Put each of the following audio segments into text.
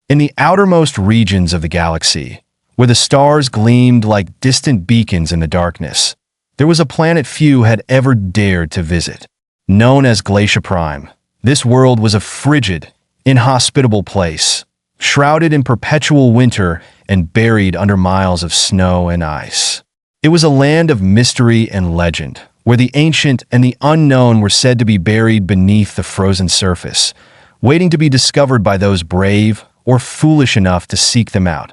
In the outermost regions of the galaxy, where the stars gleamed like distant beacons in the darkness, there was a planet few had ever dared to visit. Known as Glacia Prime, this world was a frigid, inhospitable place, shrouded in perpetual winter and buried under miles of snow and ice. It was a land of mystery and legend, where the ancient and the unknown were said to be buried beneath the frozen surface, waiting to be discovered by those brave or foolish enough to seek them out.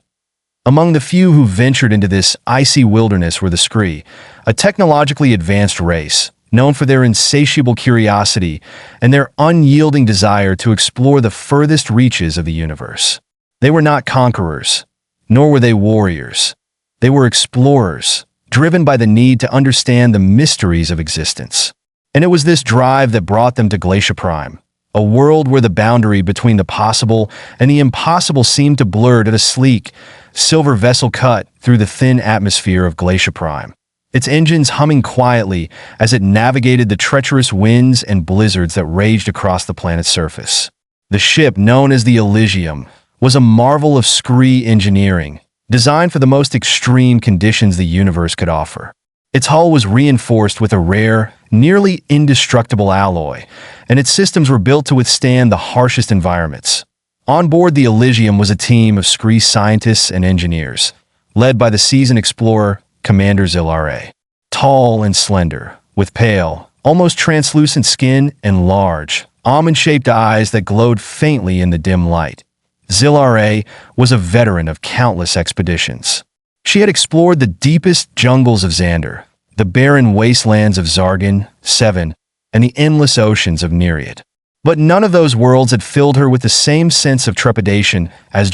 Among the few who ventured into this icy wilderness were the Scree, a technologically advanced race, known for their insatiable curiosity and their unyielding desire to explore the furthest reaches of the universe. They were not conquerors, nor were they warriors. They were explorers, driven by the need to understand the mysteries of existence. And it was this drive that brought them to Glacia Prime, a world where the boundary between the possible and the impossible seemed to blur at a sleek, silver vessel cut through the thin atmosphere of Glacia Prime, its engines humming quietly as it navigated the treacherous winds and blizzards that raged across the planet's surface. The ship, known as the Elysium, was a marvel of Scree engineering, designed for the most extreme conditions the universe could offer. Its hull was reinforced with a rare, nearly indestructible alloy, and its systems were built to withstand the harshest environments. On board the Elysium was a team of Scree scientists and engineers, led by the seasoned explorer, Commander Zilare. Tall and slender, with pale, almost translucent skin and large, almond-shaped eyes that glowed faintly in the dim light, Zilare was a veteran of countless expeditions. She had explored the deepest jungles of Xander, the barren wastelands of Zargan, Seven, and the endless oceans of Nereid. But none of those worlds had filled her with the same sense of trepidation as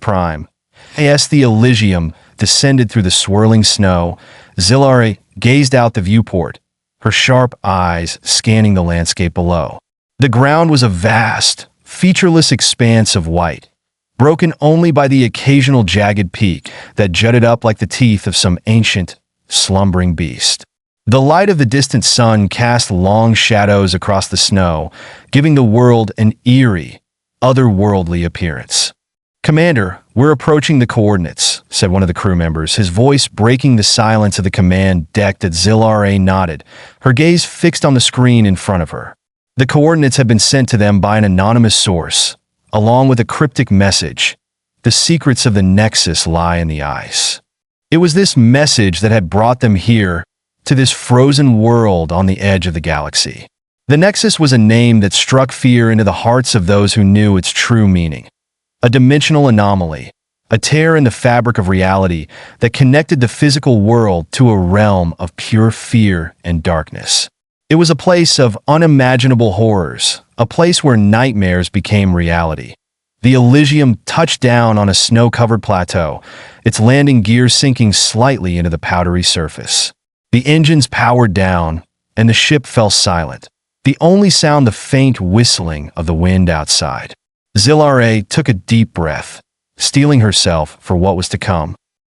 Prime. As the Elysium descended through the swirling snow, Zilare gazed out the viewport, her sharp eyes scanning the landscape below. The ground was a vast, featureless expanse of white, broken only by the occasional jagged peak that jutted up like the teeth of some ancient, slumbering beast. The light of the distant sun cast long shadows across the snow, giving the world an eerie, otherworldly appearance. "Commander, we're approaching the coordinates," said one of the crew members, his voice breaking the silence of the command deck. That Zilare nodded, her gaze fixed on the screen in front of her. The coordinates had been sent to them by an anonymous source, along with a cryptic message. The secrets of the Nexus lie in the ice. It was this message that had brought them here, to this frozen world on the edge of the galaxy. The Nexus was a name that struck fear into the hearts of those who knew its true meaning. A dimensional anomaly, a tear in the fabric of reality that connected the physical world to a realm of pure fear and darkness. It was a place of unimaginable horrors, a place where nightmares became reality. The Elysium touched down on a snow-covered plateau, its landing gear sinking slightly into the powdery surface. The engines powered down, and the ship fell silent, the only sound the faint whistling of the wind outside. Zilare took a deep breath, steeling herself for what was to come.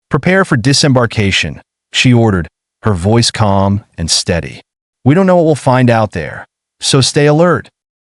"Prepare for disembarkation," she ordered, her voice calm and steady. "We don't know what we'll find out there, so stay alert."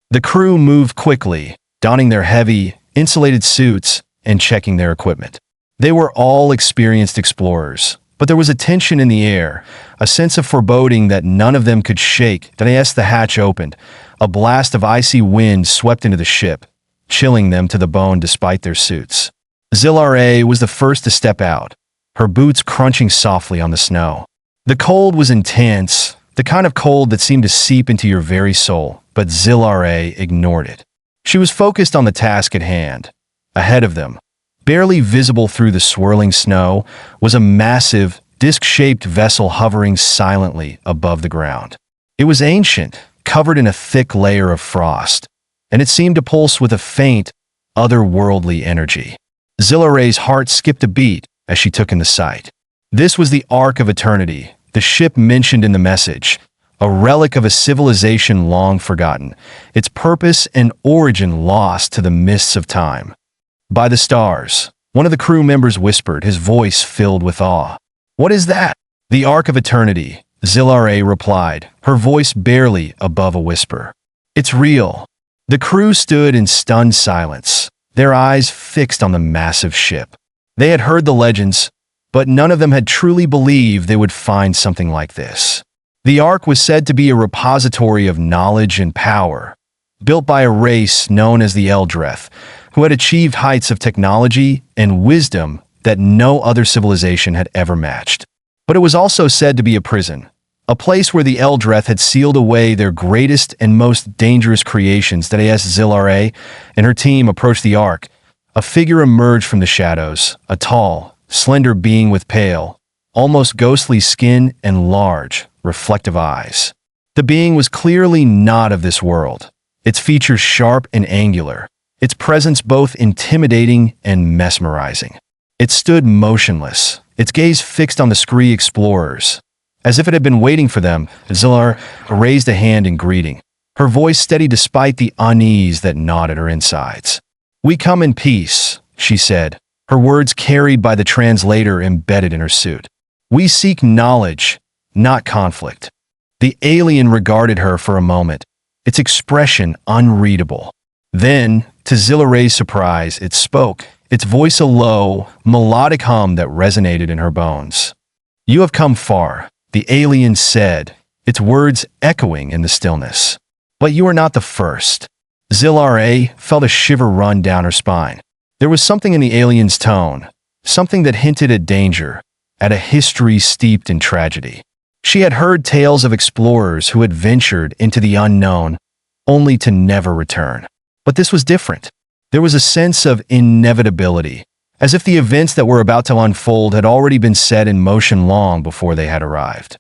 The crew moved quickly, donning their heavy, insulated suits and checking their equipment. They were all experienced explorers, but there was a tension in the air, a sense of foreboding that none of them could shake. As the hatch opened, a blast of icy wind swept into the ship, chilling them to the bone despite their suits. Zilare was the first to step out, her boots crunching softly on the snow. The cold was intense, the kind of cold that seemed to seep into your very soul, but Zilare ignored it. She was focused on the task at hand. Ahead of them, barely visible through the swirling snow, was a massive, disc-shaped vessel hovering silently above the ground. It was ancient, covered in a thick layer of frost, and it seemed to pulse with a faint, otherworldly energy. Zilare's heart skipped a beat as she took in the sight. This was the Ark of Eternity, the ship mentioned in the message, a relic of a civilization long forgotten, its purpose and origin lost to the mists of time. "By the stars," one of the crew members whispered, his voice filled with awe. "What is that?" "The Ark of Eternity," Zilare replied, her voice barely above a whisper. "It's real." The crew stood in stunned silence, their eyes fixed on the massive ship. They had heard the legends, but none of them had truly believed they would find something like this. The Ark was said to be a repository of knowledge and power, built by a race known as the Eldreth, who had achieved heights of technology and wisdom that no other civilization had ever matched. But it was also said to be a prison, a place where the Eldreth had sealed away their greatest and most dangerous creations. That as Zilare and her team approached the Ark, a figure emerged from the shadows, a tall, slender being with pale, almost ghostly skin and large, reflective eyes. The being was clearly not of this world, its features sharp and angular, its presence both intimidating and mesmerizing. It stood motionless, its gaze fixed on the Scree explorers. As if it had been waiting for them, Zilar raised a hand in greeting, her voice steady despite the unease that gnawed at her insides. "We come in peace," she said, her words carried by the translator embedded in her suit. "We seek knowledge, not conflict." The alien regarded her for a moment, its expression unreadable. Then, to Zilare's surprise, it spoke, its voice a low, melodic hum that resonated in her bones. "You have come far," the alien said, its words echoing in the stillness. "But you are not the first." Zilare felt a shiver run down her spine. There was something in the alien's tone, something that hinted at danger, at a history steeped in tragedy. She had heard tales of explorers who had ventured into the unknown, only to never return. But this was different. There was a sense of inevitability, as if the events that were about to unfold had already been set in motion long before they had arrived.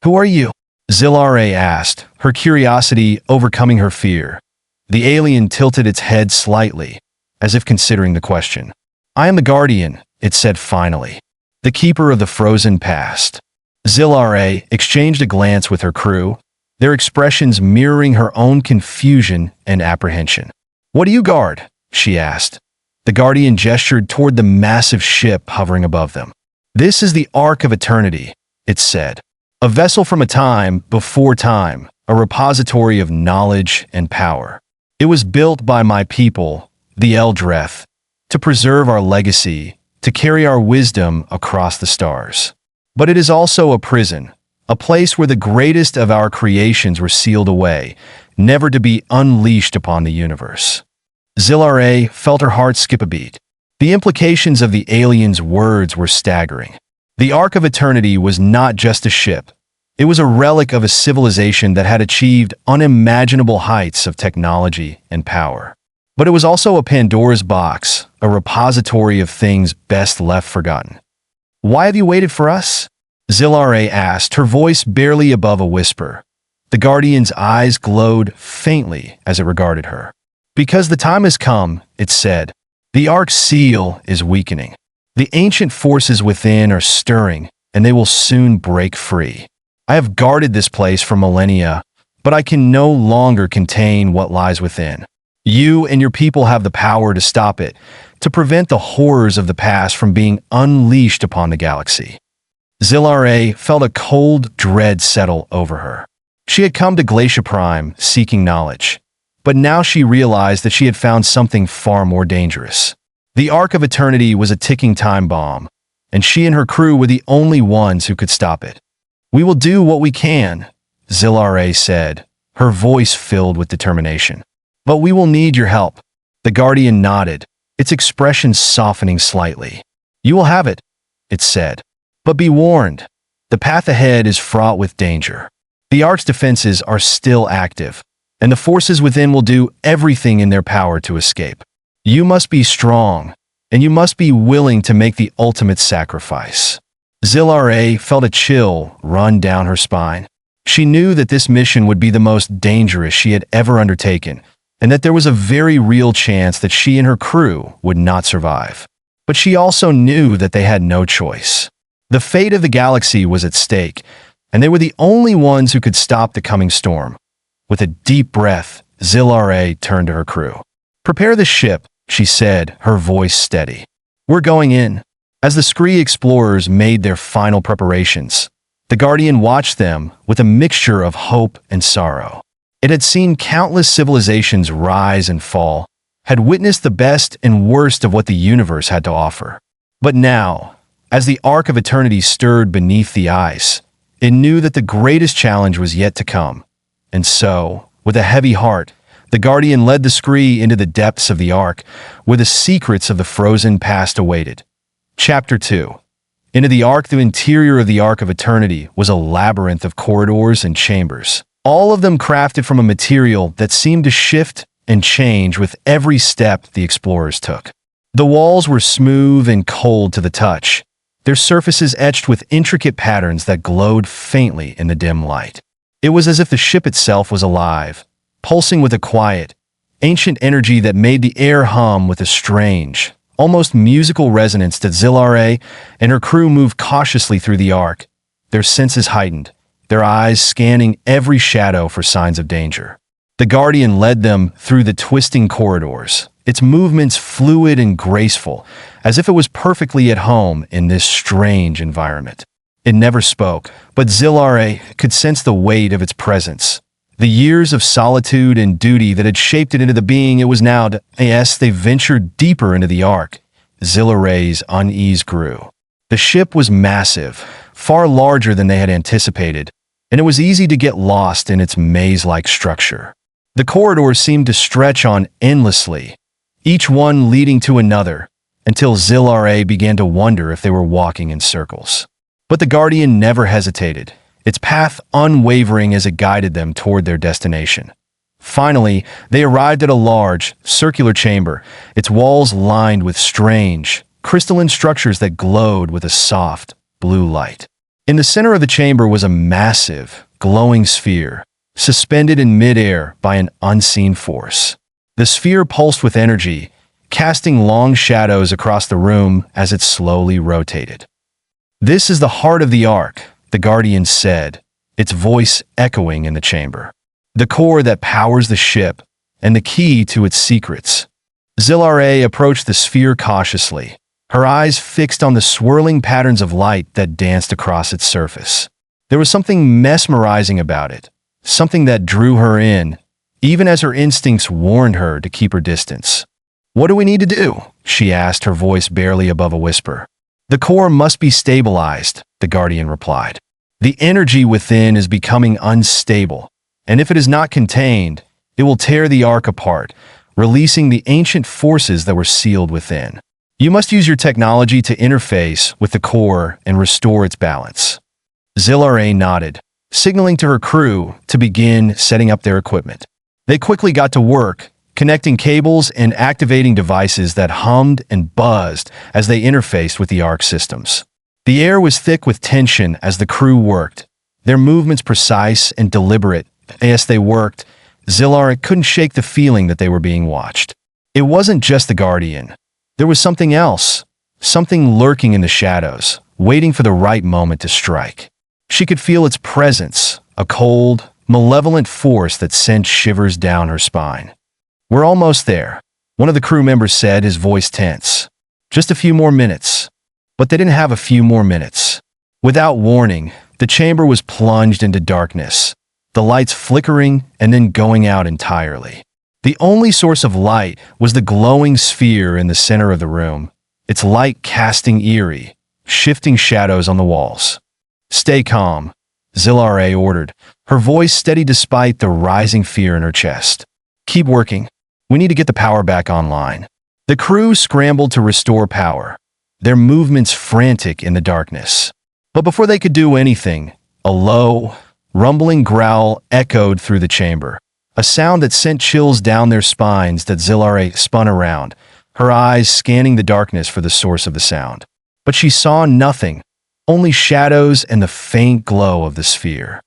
"Who are you?" Zilare asked, her curiosity overcoming her fear. The alien tilted its head slightly, as if considering the question. "I am the Guardian," it said finally, "the keeper of the frozen past." Zilare exchanged a glance with her crew, their expressions mirroring her own confusion and apprehension. "What do you guard?" she asked. The Guardian gestured toward the massive ship hovering above them. "This is the Ark of Eternity," it said. "A vessel from a time before time, a repository of knowledge and power. It was built by my people, the Eldreth, to preserve our legacy, to carry our wisdom across the stars. But it is also a prison, a place where the greatest of our creations were sealed away, never to be unleashed upon the universe." Zilare felt her heart skip a beat. The implications of the alien's words were staggering. The Ark of Eternity was not just a ship. It was a relic of a civilization that had achieved unimaginable heights of technology and power. But it was also a Pandora's box, a repository of things best left forgotten. "Why have you waited for us?" Zilare asked, her voice barely above a whisper. The Guardian's eyes glowed faintly as it regarded her. "Because the time has come," it said. "The Ark's seal is weakening. The ancient forces within are stirring, and they will soon break free. I have guarded this place for millennia, but I can no longer contain what lies within. You and your people have the power to stop it, to prevent the horrors of the past from being unleashed upon the galaxy." Zilare felt a cold dread settle over her. She had come to Glacia Prime seeking knowledge, but now she realized that she had found something far more dangerous. The Ark of Eternity was a ticking time bomb, and she and her crew were the only ones who could stop it. "We will do what we can," Zilare said, her voice filled with determination. "But we will need your help." The Guardian nodded, its expression softening slightly. "You will have it," it said. "But be warned, the path ahead is fraught with danger. The Ark's defenses are still active, and the forces within will do everything in their power to escape. You must be strong, and you must be willing to make the ultimate sacrifice." Zilare felt a chill run down her spine. She knew that this mission would be the most dangerous she had ever undertaken, and that there was a very real chance that she and her crew would not survive. But she also knew that they had no choice. The fate of the galaxy was at stake, and they were the only ones who could stop the coming storm. With a deep breath, Zilare turned to her crew. "Prepare the ship," she said, her voice steady. "We're going in." As the Scree explorers made their final preparations, the Guardian watched them with a mixture of hope and sorrow. It had seen countless civilizations rise and fall, had witnessed the best and worst of what the universe had to offer. But now, as the Ark of Eternity stirred beneath the ice, it knew that the greatest challenge was yet to come. And so, with a heavy heart, the Guardian led the Scree into the depths of the Ark, where the secrets of the frozen past awaited. Chapter 2. Into the Ark. The interior of the Ark of Eternity was a labyrinth of corridors and chambers, all of them crafted from a material that seemed to shift and change with every step the explorers took. The walls were smooth and cold to the touch, their surfaces etched with intricate patterns that glowed faintly in the dim light. It was as if the ship itself was alive, pulsing with a quiet, ancient energy that made the air hum with a strange, almost musical resonance. That Zilare and her crew moved cautiously through the Ark, their senses heightened, their eyes scanning every shadow for signs of danger. The Guardian led them through the twisting corridors, its movements fluid and graceful, as if it was perfectly at home in this strange environment. It never spoke, but Zilare could sense the weight of its presence. The years of solitude and duty that had shaped it into the being it was now. As they ventured deeper into the Ark, Zilare's unease grew. The ship was massive, far larger than they had anticipated, and it was easy to get lost in its maze-like structure. The corridors seemed to stretch on endlessly, each one leading to another, until Zilare began to wonder if they were walking in circles. But the Guardian never hesitated, its path unwavering as it guided them toward their destination. Finally, they arrived at a large, circular chamber, its walls lined with strange, crystalline structures that glowed with a soft, blue light. In the center of the chamber was a massive, glowing sphere, suspended in midair by an unseen force. The sphere pulsed with energy, casting long shadows across the room as it slowly rotated. "This is the heart of the Ark," the Guardian said, its voice echoing in the chamber. "The core that powers the ship, and the key to its secrets." Zilare approached the sphere cautiously, her eyes fixed on the swirling patterns of light that danced across its surface. There was something mesmerizing about it, something that drew her in, even as her instincts warned her to keep her distance. "What do we need to do?" she asked, her voice barely above a whisper. "The core must be stabilized," the Guardian replied. "The energy within is becoming unstable, and if it is not contained, it will tear the Ark apart, releasing the ancient forces that were sealed within. You must use your technology to interface with the core and restore its balance." Zilare nodded, signaling to her crew to begin setting up their equipment. They quickly got to work, connecting cables and activating devices that hummed and buzzed as they interfaced with the Ark systems. The air was thick with tension as the crew worked, their movements precise and deliberate. As they worked, Zilare couldn't shake the feeling that they were being watched. It wasn't just the Guardian. There was something else, something lurking in the shadows, waiting for the right moment to strike. She could feel its presence, a cold, malevolent force that sent shivers down her spine. "We're almost there," one of the crew members said, his voice tense. "Just a few more minutes." But they didn't have a few more minutes. Without warning, the chamber was plunged into darkness, the lights flickering and then going out entirely. The only source of light was the glowing sphere in the center of the room, its light casting eerie, shifting shadows on the walls. "Stay calm," Zilare ordered, her voice steady despite the rising fear in her chest. "Keep working. We need to get the power back online." The crew scrambled to restore power, their movements frantic in the darkness. But before they could do anything, a low, rumbling growl echoed through the chamber, a sound that sent chills down their spines. That Zilare spun around, her eyes scanning the darkness for the source of the sound. But she saw nothing, only shadows and the faint glow of the sphere.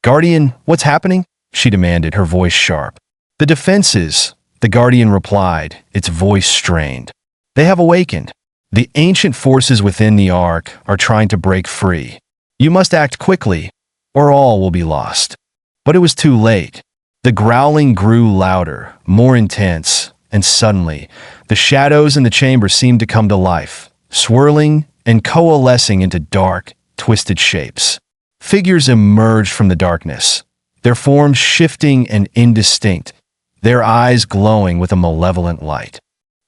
"Guardian, what's happening?" she demanded, her voice sharp. "The defenses," the Guardian replied, its voice strained. "They have awakened. The ancient forces within the Ark are trying to break free. You must act quickly, or all will be lost." But it was too late. The growling grew louder, more intense, and suddenly, the shadows in the chamber seemed to come to life, swirling and coalescing into dark, twisted shapes. Figures emerged from the darkness, their forms shifting and indistinct, their eyes glowing with a malevolent light.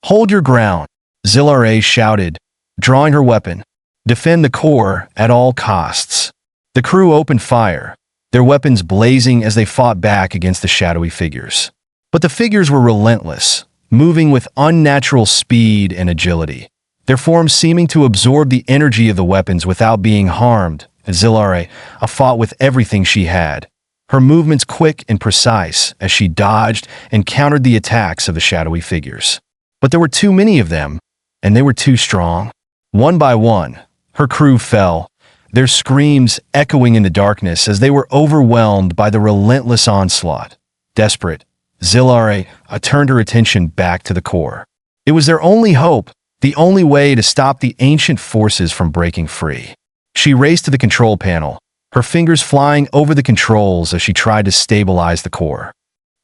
"Hold your ground," Zilare shouted, drawing her weapon. "Defend the core at all costs." The crew opened fire, their weapons blazing as they fought back against the shadowy figures. But the figures were relentless, moving with unnatural speed and agility, their forms seeming to absorb the energy of the weapons without being harmed. Zilare fought with everything she had, her movements quick and precise as she dodged and countered the attacks of the shadowy figures. But there were too many of them, and they were too strong. One by one, her crew fell, their screams echoing in the darkness as they were overwhelmed by the relentless onslaught. Desperate, Zilare turned her attention back to the core. It was their only hope, the only way to stop the ancient forces from breaking free. She raced to the control panel, her fingers flying over the controls as she tried to stabilize the core.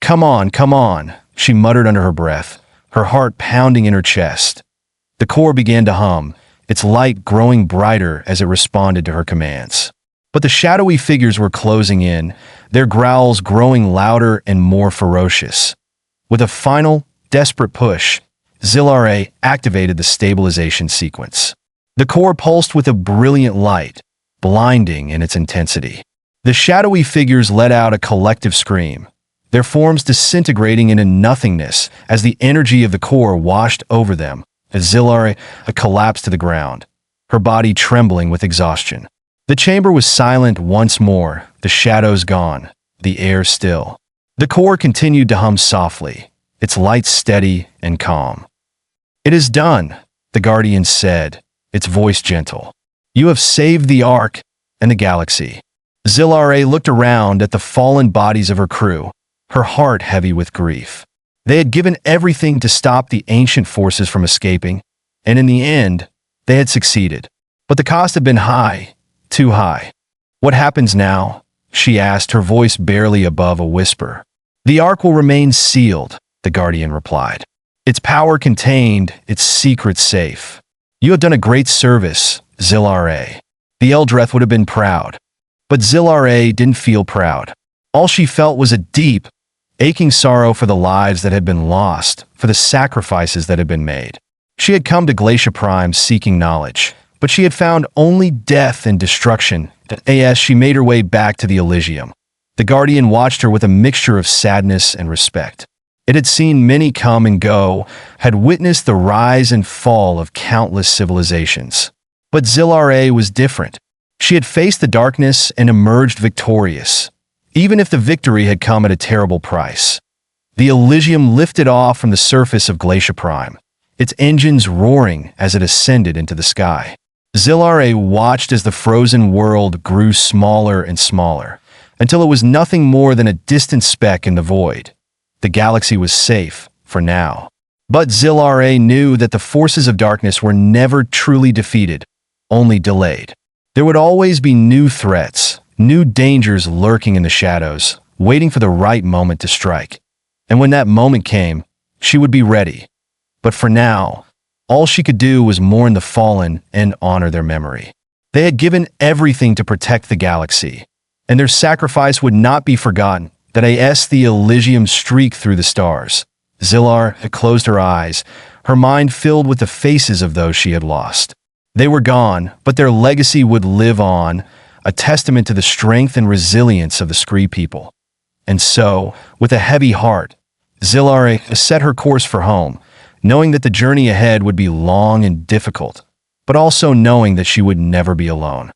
Come on," she muttered under her breath, her heart pounding in her chest. The core began to hum, its light growing brighter as it responded to her commands. But the shadowy figures were closing in, their growls growing louder and more ferocious. With a final, desperate push, Zilare activated the stabilization sequence. The core pulsed with a brilliant light, blinding in its intensity. The shadowy figures let out a collective scream, their forms disintegrating into nothingness as the energy of the core washed over them, as Zilare collapsed to the ground, her body trembling with exhaustion. The chamber was silent once more, the shadows gone, the air still. The core continued to hum softly, its light steady and calm. "It is done," the Guardian said, its voice gentle. "You have saved the Ark and the galaxy." Zilare looked around at the fallen bodies of her crew, her heart heavy with grief. They had given everything to stop the ancient forces from escaping, and in the end, they had succeeded. But the cost had been high, too high. "What happens now?" she asked, her voice barely above a whisper. "The Ark will remain sealed," the Guardian replied. "Its power contained, its secrets safe. You have done a great service, Zilare." The Eldreth would have been proud. But Zilare didn't feel proud. All she felt was a deep, aching sorrow for the lives that had been lost, for the sacrifices that had been made. She had come to Glacia Prime seeking knowledge, but she had found only death and destruction. As she made her way back to the Elysium, the Guardian watched her with a mixture of sadness and respect. It had seen many come and go, had witnessed the rise and fall of countless civilizations. But Zilare was different. She had faced the darkness and emerged victorious, even if the victory had come at a terrible price. The Elysium lifted off from the surface of Glacia Prime, its engines roaring as it ascended into the sky. Zilare watched as the frozen world grew smaller and smaller, until it was nothing more than a distant speck in the void. The galaxy was safe, for now. But Zilare knew that the forces of darkness were never truly defeated, only delayed. There would always be new threats, new dangers lurking in the shadows, waiting for the right moment to strike. And when that moment came, she would be ready. But for now, all she could do was mourn the fallen and honor their memory. They had given everything to protect the galaxy, and their sacrifice would not be forgotten. The Elysium streaked through the stars. Zilare had closed her eyes, her mind filled with the faces of those she had lost. They were gone, but their legacy would live on, a testament to the strength and resilience of the Scree people. And so, with a heavy heart, Zilare set her course for home, knowing that the journey ahead would be long and difficult, but also knowing that she would never be alone.